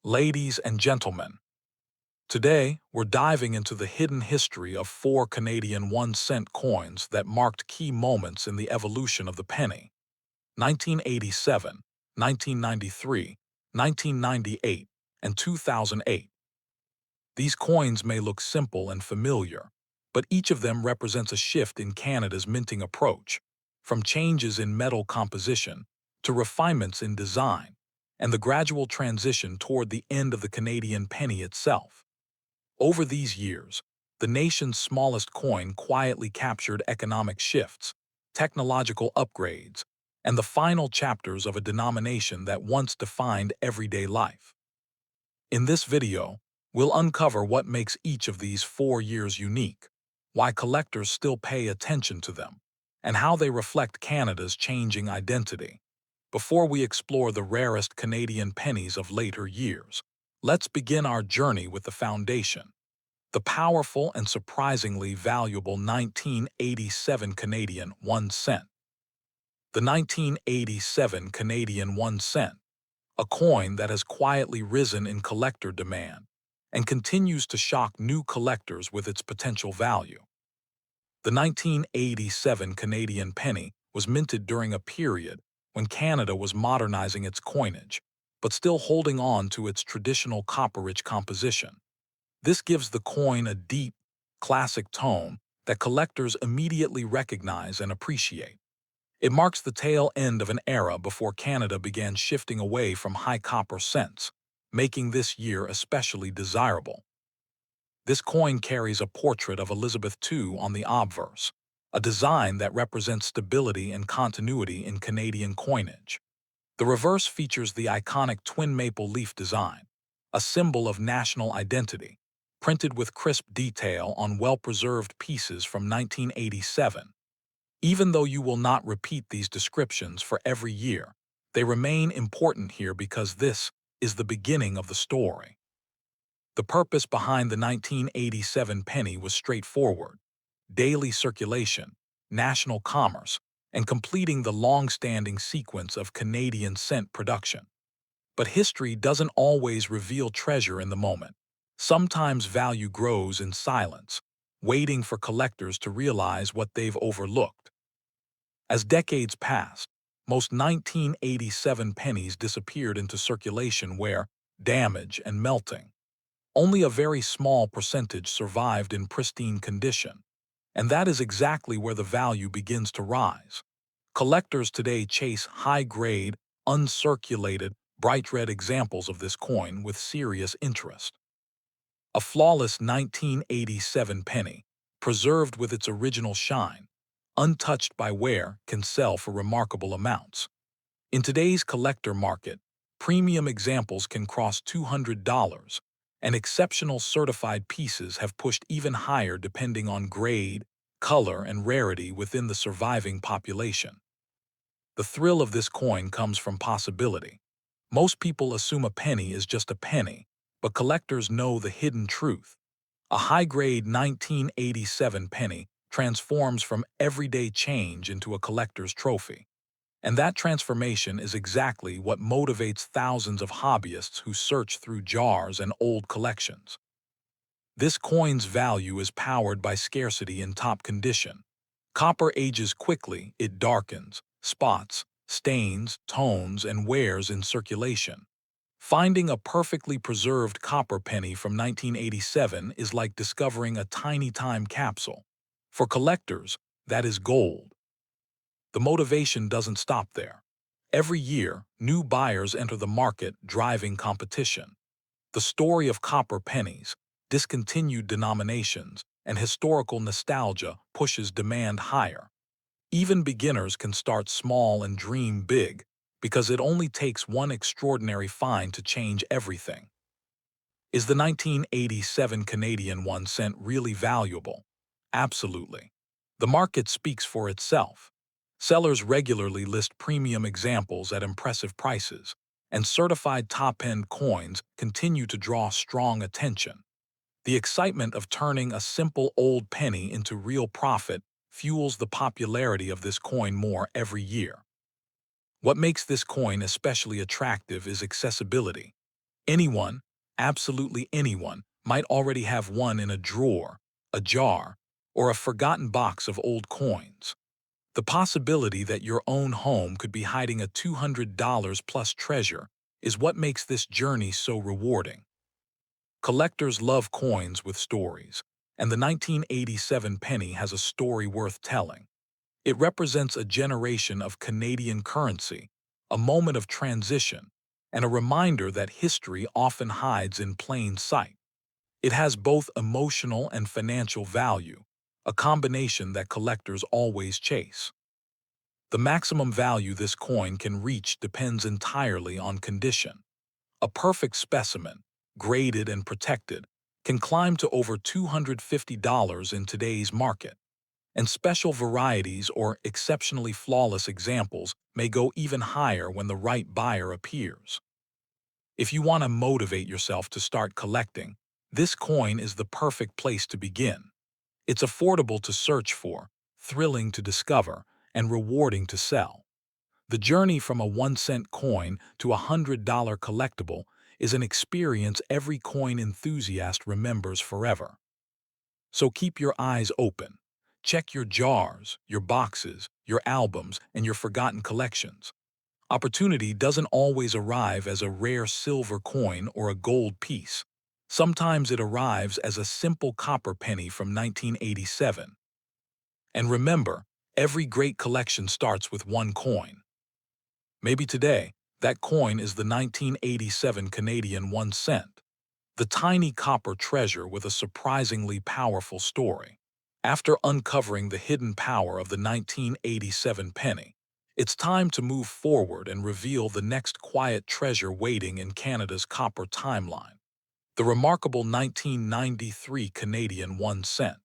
Ladies and gentlemen, today we're diving into the hidden history of four Canadian 1-cent coins that marked key moments in the evolution of the penny: 1987, 1993, 1998, and 2008. These coins may look simple and familiar, but each of them represents a shift in Canada's minting approach, from changes in metal composition to refinements in design, and the gradual transition toward the end of the Canadian penny itself. Over these years, the nation's smallest coin quietly captured economic shifts, technological upgrades, and the final chapters of a denomination that once defined everyday life. In this video, we'll uncover what makes each of these 4 years unique, why collectors still pay attention to them, and how they reflect Canada's changing identity. Before we explore the rarest Canadian pennies of later years, let's begin our journey with the foundation: the powerful and surprisingly valuable 1987 Canadian 1 cent. The 1987 Canadian 1 cent, a coin that has quietly risen in collector demand and continues to shock new collectors with its potential value. The 1987 Canadian penny was minted during a period when Canada was modernizing its coinage, but still holding on to its traditional copper-rich composition. This gives the coin a deep, classic tone that collectors immediately recognize and appreciate. It marks the tail end of an era before Canada began shifting away from high copper cents, making this year especially desirable. This coin carries a portrait of Elizabeth II on the obverse, a design that represents stability and continuity in Canadian coinage. The reverse features the iconic twin maple leaf design, a symbol of national identity, printed with crisp detail on well-preserved pieces from 1987. Even though you will not repeat these descriptions for every year, they remain important here because this is the beginning of the story. The purpose behind the 1987 penny was straightforward: daily circulation, national commerce, and completing the long-standing sequence of Canadian cent production. But history doesn't always reveal treasure in the moment. Sometimes value grows in silence, waiting for collectors to realize what they've overlooked. As decades passed, most 1987 pennies disappeared into circulation where damage and melting. Only a very small percentage survived in pristine condition, and that is exactly where the value begins to rise. Collectors today chase high-grade, uncirculated, bright red examples of this coin with serious interest. A flawless 1987 penny, preserved with its original shine, untouched by wear, can sell for remarkable amounts. In today's collector market, premium examples can cross $200, and exceptional certified pieces have pushed even higher depending on grade, color, and rarity within the surviving population. The thrill of this coin comes from possibility. Most people assume a penny is just a penny, but collectors know the hidden truth. A high-grade 1987 penny transforms from everyday change into a collector's trophy. And that transformation is exactly what motivates thousands of hobbyists who search through jars and old collections. This coin's value is powered by scarcity in top condition. Copper ages quickly, it darkens, spots, stains, tones, and wears in circulation. Finding a perfectly preserved copper penny from 1987 is like discovering a tiny time capsule. For collectors, that is gold. The motivation doesn't stop there. Every year, new buyers enter the market, driving competition. The story of copper pennies, discontinued denominations, and historical nostalgia pushes demand higher. Even beginners can start small and dream big, because it only takes one extraordinary find to change everything. Is the 1987 Canadian 1 cent really valuable? Absolutely. The market speaks for itself. Sellers regularly list premium examples at impressive prices, and certified top-end coins continue to draw strong attention. The excitement of turning a simple old penny into real profit fuels the popularity of this coin more every year. What makes this coin especially attractive is accessibility. Anyone, absolutely anyone, might already have one in a drawer, a jar, or a forgotten box of old coins. The possibility that your own home could be hiding a $200 plus treasure is what makes this journey so rewarding. Collectors love coins with stories, and the 1987 penny has a story worth telling. It represents a generation of Canadian currency, a moment of transition, and a reminder that history often hides in plain sight. It has both emotional and financial value, a combination that collectors always chase. The maximum value this coin can reach depends entirely on condition. A perfect specimen, graded and protected, can climb to over $250 in today's market, and special varieties or exceptionally flawless examples may go even higher when the right buyer appears. If you want to motivate yourself to start collecting, this coin is the perfect place to begin. It's affordable to search for, thrilling to discover, and rewarding to sell. The journey from a 1-cent coin to a $100 collectible is an experience every coin enthusiast remembers forever. So keep your eyes open. Check your jars, your boxes, your albums, and your forgotten collections. Opportunity doesn't always arrive as a rare silver coin or a gold piece. Sometimes it arrives as a simple copper penny from 1987. And remember, every great collection starts with one coin. Maybe today, that coin is the 1987 Canadian 1 cent, the tiny copper treasure with a surprisingly powerful story. After uncovering the hidden power of the 1987 penny, it's time to move forward and reveal the next quiet treasure waiting in Canada's copper timeline, the remarkable 1993 Canadian 1 cent.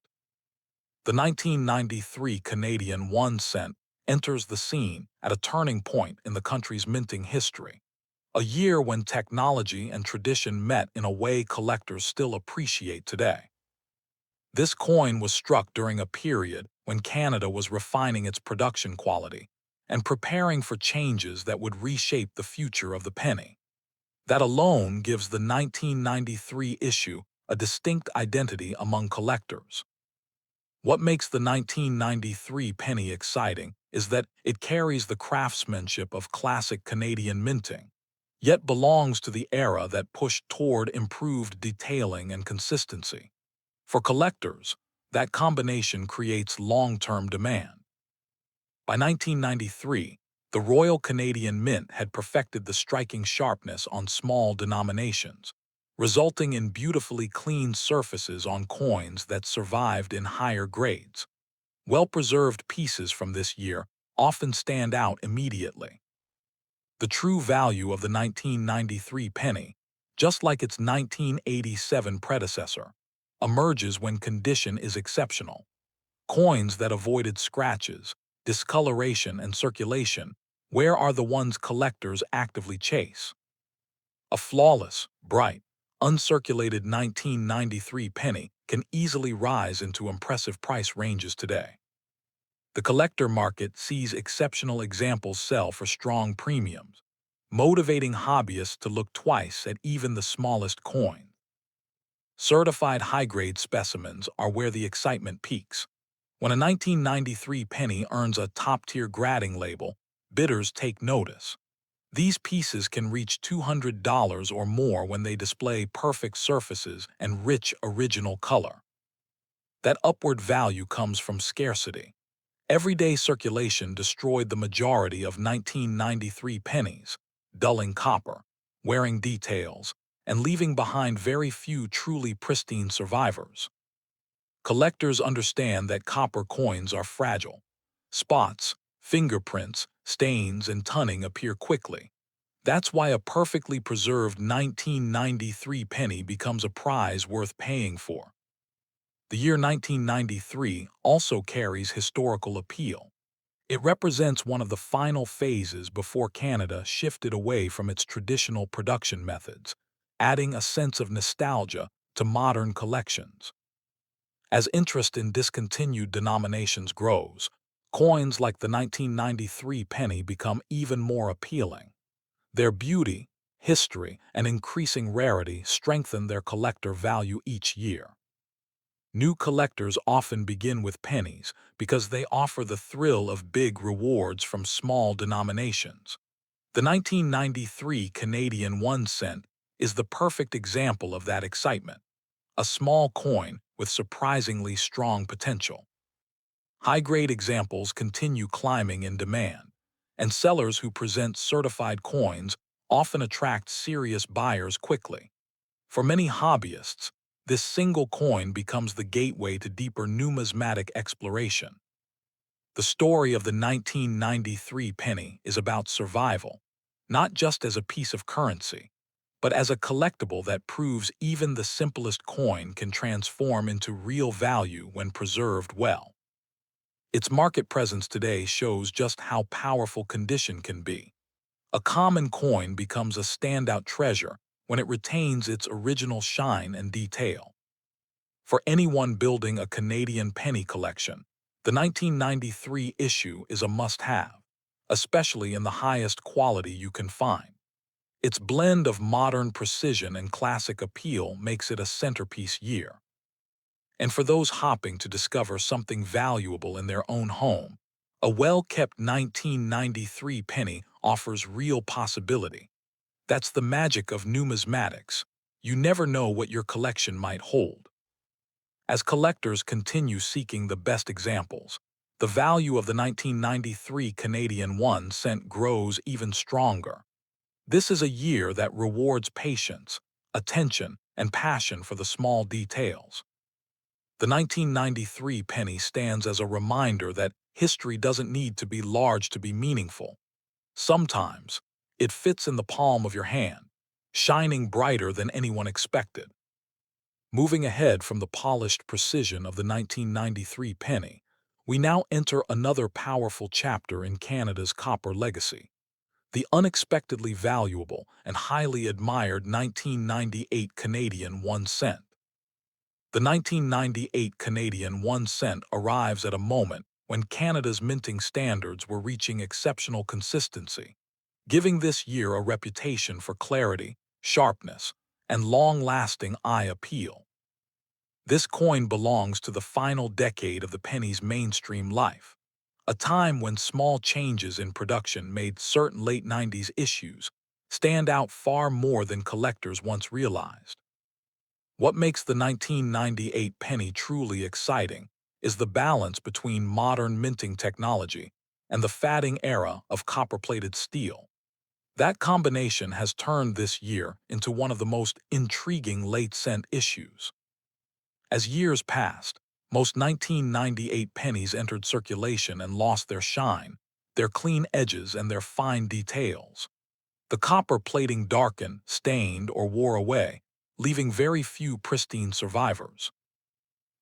The 1993 Canadian 1 cent enters the scene at a turning point in the country's minting history, a year when technology and tradition met in a way collectors still appreciate today. This coin was struck during a period when Canada was refining its production quality and preparing for changes that would reshape the future of the penny. That alone gives the 1993 issue a distinct identity among collectors. What makes the 1993 penny exciting is that it carries the craftsmanship of classic Canadian minting, yet belongs to the era that pushed toward improved detailing and consistency. For collectors, that combination creates long-term demand. By 1993, the Royal Canadian Mint had perfected the striking sharpness on small denominations, resulting in beautifully clean surfaces on coins that survived in higher grades. Well-preserved pieces from this year often stand out immediately. The true value of the 1993 penny, just like its 1987 predecessor, emerges when condition is exceptional. Coins that avoided scratches, discoloration, and circulation, where are the ones collectors actively chase? A flawless, bright, uncirculated 1993 penny can easily rise into impressive price ranges today. The collector market sees exceptional examples sell for strong premiums, motivating hobbyists to look twice at even the smallest coin. Certified high-grade specimens are where the excitement peaks. When a 1993 penny earns a top-tier grading label, bidders take notice. These pieces can reach $200 or more when they display perfect surfaces and rich original color. That upward value comes from scarcity. Everyday circulation destroyed the majority of 1993 pennies, dulling copper, wearing details, and leaving behind very few truly pristine survivors. Collectors understand that copper coins are fragile. Spots, fingerprints, stains, and tunning appear quickly. That's why a perfectly preserved 1993 penny becomes a prize worth paying for. The year 1993 also carries historical appeal. It represents one of the final phases before Canada shifted away from its traditional production methods, adding a sense of nostalgia to modern collections. As interest in discontinued denominations grows, coins like the 1993 penny become even more appealing. Their beauty, history, and increasing rarity strengthen their collector value each year. New collectors often begin with pennies because they offer the thrill of big rewards from small denominations. The 1993 Canadian 1 cent is the perfect example of that excitement, a small coin with surprisingly strong potential. High-grade examples continue climbing in demand, and sellers who present certified coins often attract serious buyers quickly. For many hobbyists, this single coin becomes the gateway to deeper numismatic exploration. The story of the 1993 penny is about survival, not just as a piece of currency, but as a collectible that proves even the simplest coin can transform into real value when preserved well. Its market presence today shows just how powerful condition can be. A common coin becomes a standout treasure when it retains its original shine and detail. For anyone building a Canadian penny collection, the 1993 issue is a must-have, especially in the highest quality you can find. Its blend of modern precision and classic appeal makes it a centerpiece year. And for those hopping to discover something valuable in their own home, a well-kept 1993 penny offers real possibility. That's the magic of numismatics. You never know what your collection might hold. As collectors continue seeking the best examples, the value of the 1993 Canadian 1 cent grows even stronger. This is a year that rewards patience, attention, and passion for the small details. The 1993 penny stands as a reminder that history doesn't need to be large to be meaningful. Sometimes, it fits in the palm of your hand, shining brighter than anyone expected. Moving ahead from the polished precision of the 1993 penny, we now enter another powerful chapter in Canada's copper legacy, the unexpectedly valuable and highly admired 1998 Canadian 1 cent. The 1998 Canadian 1 cent arrives at a moment when Canada's minting standards were reaching exceptional consistency, giving this year a reputation for clarity, sharpness, and long-lasting eye appeal. This coin belongs to the final decade of the penny's mainstream life, a time when small changes in production made certain late 90s issues stand out far more than collectors once realized. What makes the 1998 penny truly exciting is the balance between modern minting technology and the fading era of copper-plated steel. That combination has turned this year into one of the most intriguing late-cent issues. As years passed, most 1998 pennies entered circulation and lost their shine, their clean edges, and their fine details. The copper plating darkened, stained, or wore away, leaving very few pristine survivors.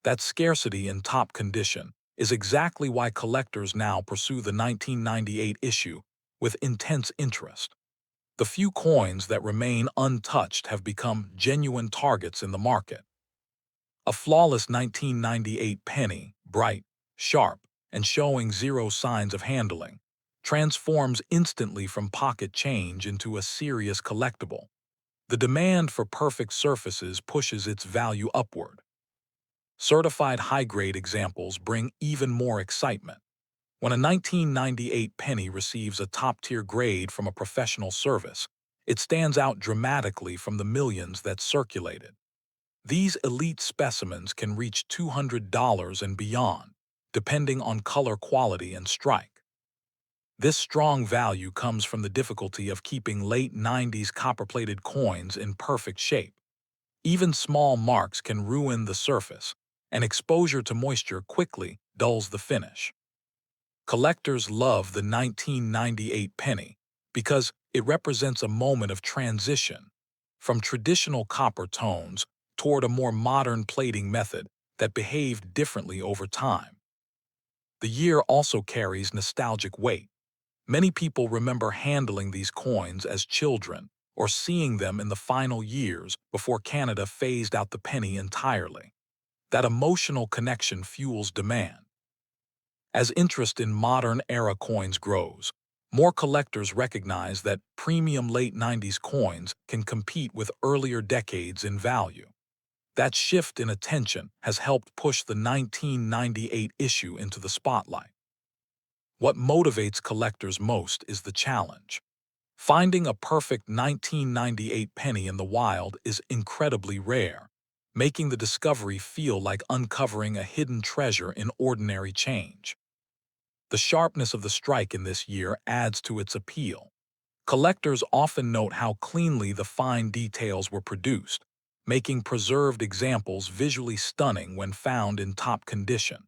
That scarcity in top condition is exactly why collectors now pursue the 1998 issue with intense interest. The few coins that remain untouched have become genuine targets in the market. A flawless 1998 penny, bright, sharp, and showing zero signs of handling, transforms instantly from pocket change into a serious collectible. The demand for perfect surfaces pushes its value upward. Certified high-grade examples bring even more excitement. When a 1998 penny receives a top-tier grade from a professional service, it stands out dramatically from the millions that circulated. These elite specimens can reach $200 and beyond, depending on color quality and strike. This strong value comes from the difficulty of keeping late 90s copper-plated coins in perfect shape. Even small marks can ruin the surface, and exposure to moisture quickly dulls the finish. Collectors love the 1998 penny because it represents a moment of transition from traditional copper tones toward a more modern plating method that behaved differently over time. The year also carries nostalgic weight. Many people remember handling these coins as children or seeing them in the final years before Canada phased out the penny entirely. That emotional connection fuels demand. As interest in modern-era coins grows, More collectors recognize that premium late 90s coins can compete with earlier decades in value. That shift in attention has helped push the 1998 issue into the spotlight. What motivates collectors most is the challenge. Finding a perfect 1998 penny in the wild is incredibly rare, making the discovery feel like uncovering a hidden treasure in ordinary change. The sharpness of the strike in this year adds to its appeal. Collectors often note how cleanly the fine details were produced, making preserved examples visually stunning when found in top condition.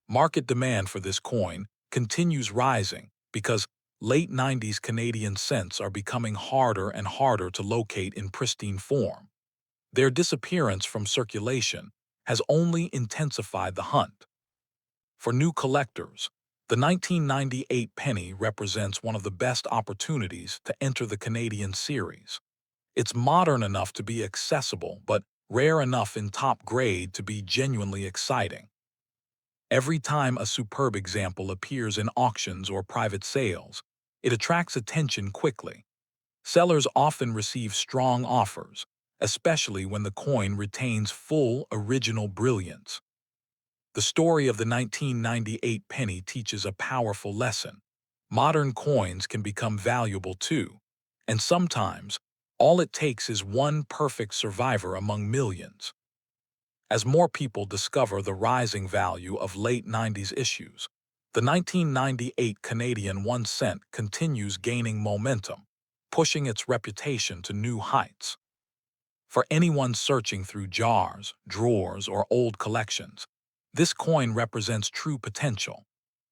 Market demand for this coin continues rising because late 90s Canadian cents are becoming harder and harder to locate in pristine form. Their disappearance from circulation has only intensified the hunt. For new collectors, the 1998 penny represents one of the best opportunities to enter the Canadian series. It's modern enough to be accessible, but rare enough in top grade to be genuinely exciting. Every time a superb example appears in auctions or private sales, it attracts attention quickly. Sellers often receive strong offers, especially when the coin retains full original brilliance. The story of the 1998 penny teaches a powerful lesson. Modern coins can become valuable too, and sometimes all it takes is one perfect survivor among millions. As more people discover the rising value of late 90s issues, the 1998 Canadian 1 cent continues gaining momentum, pushing its reputation to new heights. For anyone searching through jars, drawers, or old collections, this coin represents true potential.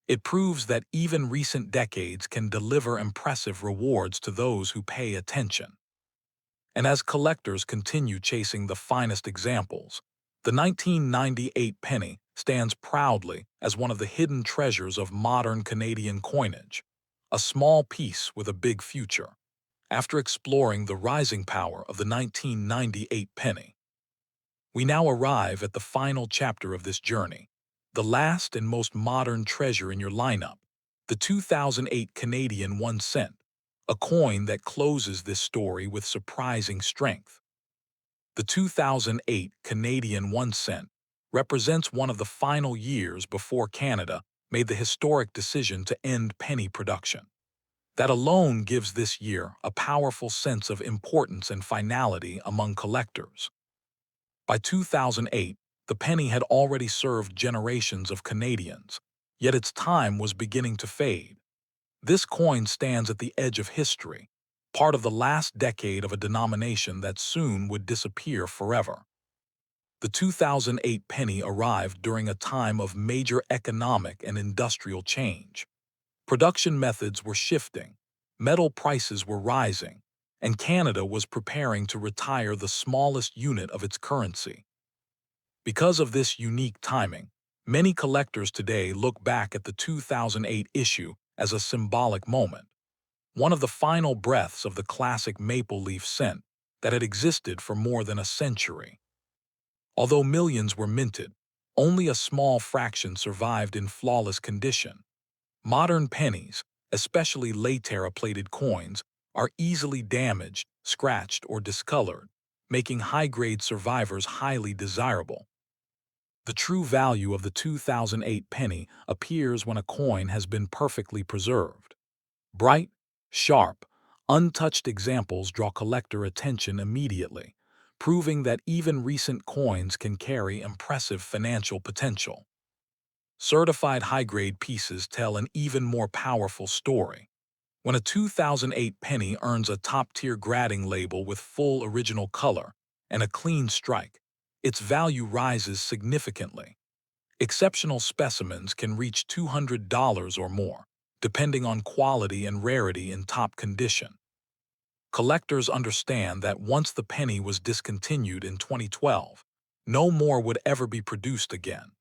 It proves that even recent decades can deliver impressive rewards to those who pay attention. And as collectors continue chasing the finest examples, the 1998 penny stands proudly as one of the hidden treasures of modern Canadian coinage, a small piece with a big future. After exploring the rising power of the 1998 penny, we now arrive at the final chapter of this journey, the last and most modern treasure in your lineup, the 2008 Canadian 1 cent, a coin that closes this story with surprising strength. The 2008 Canadian 1 cent represents one of the final years before Canada made the historic decision to end penny production. That alone gives this year a powerful sense of importance and finality among collectors. By 2008, the penny had already served generations of Canadians, yet its time was beginning to fade. This coin stands at the edge of history, part of the last decade of a denomination that soon would disappear forever. The 2008 penny arrived during a time of major economic and industrial change. Production methods were shifting, metal prices were rising, and Canada was preparing to retire the smallest unit of its currency. Because of this unique timing, many collectors today look back at the 2008 issue as a symbolic moment, one of the final breaths of the classic maple leaf cent that had existed for more than a century. Although millions were minted, only a small fraction survived in flawless condition. Modern pennies, especially later-plated coins, are easily damaged, scratched, or discolored, making high-grade survivors highly desirable. The true value of the 2008 penny appears when a coin has been perfectly preserved. Bright, sharp, untouched examples draw collector attention immediately, proving that even recent coins can carry impressive financial potential. Certified high-grade pieces tell an even more powerful story. When a 2008 penny earns a top-tier grading label with full original color and a clean strike, its value rises significantly. Exceptional specimens can reach $200 or more, depending on quality and rarity in top condition. Collectors understand that once the penny was discontinued in 2012, no more would ever be produced again.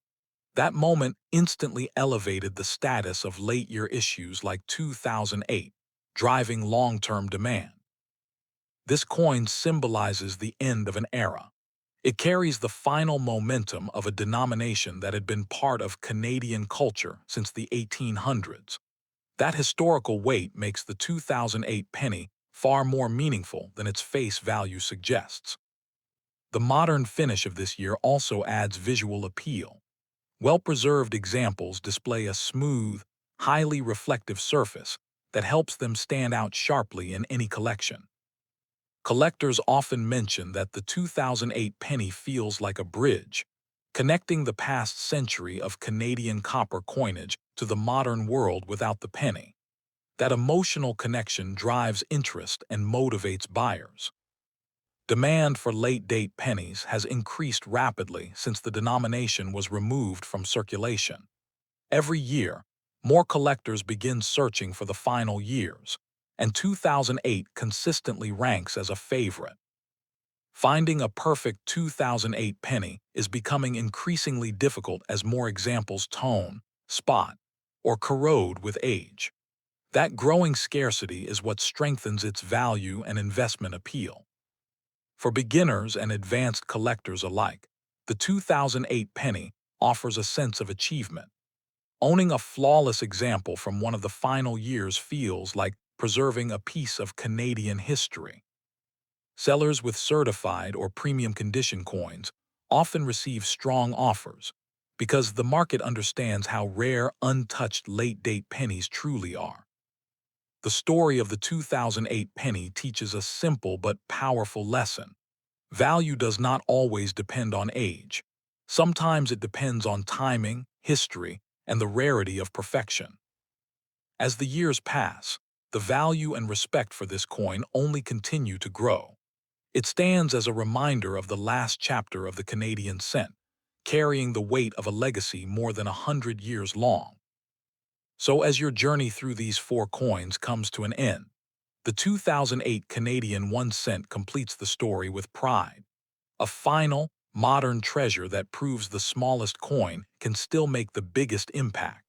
That moment instantly elevated the status of late-year issues like 2008, driving long-term demand. This coin symbolizes the end of an era. It carries the final momentum of a denomination that had been part of Canadian culture since the 1800s. That historical weight makes the 2008 penny far more meaningful than its face value suggests. The modern finish of this year also adds visual appeal. Well-preserved examples display a smooth, highly reflective surface that helps them stand out sharply in any collection. Collectors often mention that the 2008 penny feels like a bridge, connecting the past century of Canadian copper coinage to the modern world without the penny. That emotional connection drives interest and motivates buyers. Demand for late-date pennies has increased rapidly since the denomination was removed from circulation. Every year, more collectors begin searching for the final years, and 2008 consistently ranks as a favorite. Finding a perfect 2008 penny is becoming increasingly difficult as more examples tone, spot, or corrode with age. That growing scarcity is what strengthens its value and investment appeal. For beginners and advanced collectors alike, the 2008 penny offers a sense of achievement. Owning a flawless example from one of the final years feels like preserving a piece of Canadian history. Sellers with certified or premium condition coins often receive strong offers because the market understands how rare, untouched late-date pennies truly are. The story of the 2008 penny teaches a simple but powerful lesson. Value does not always depend on age. Sometimes it depends on timing, history, and the rarity of perfection. As the years pass, the value and respect for this coin only continue to grow. It stands as a reminder of the last chapter of the Canadian cent, carrying the weight of a legacy more than 100 years long. So as your journey through these four coins comes to an end, the 2008 Canadian 1 cent completes the story with pride. A final, modern treasure that proves the smallest coin can still make the biggest impact.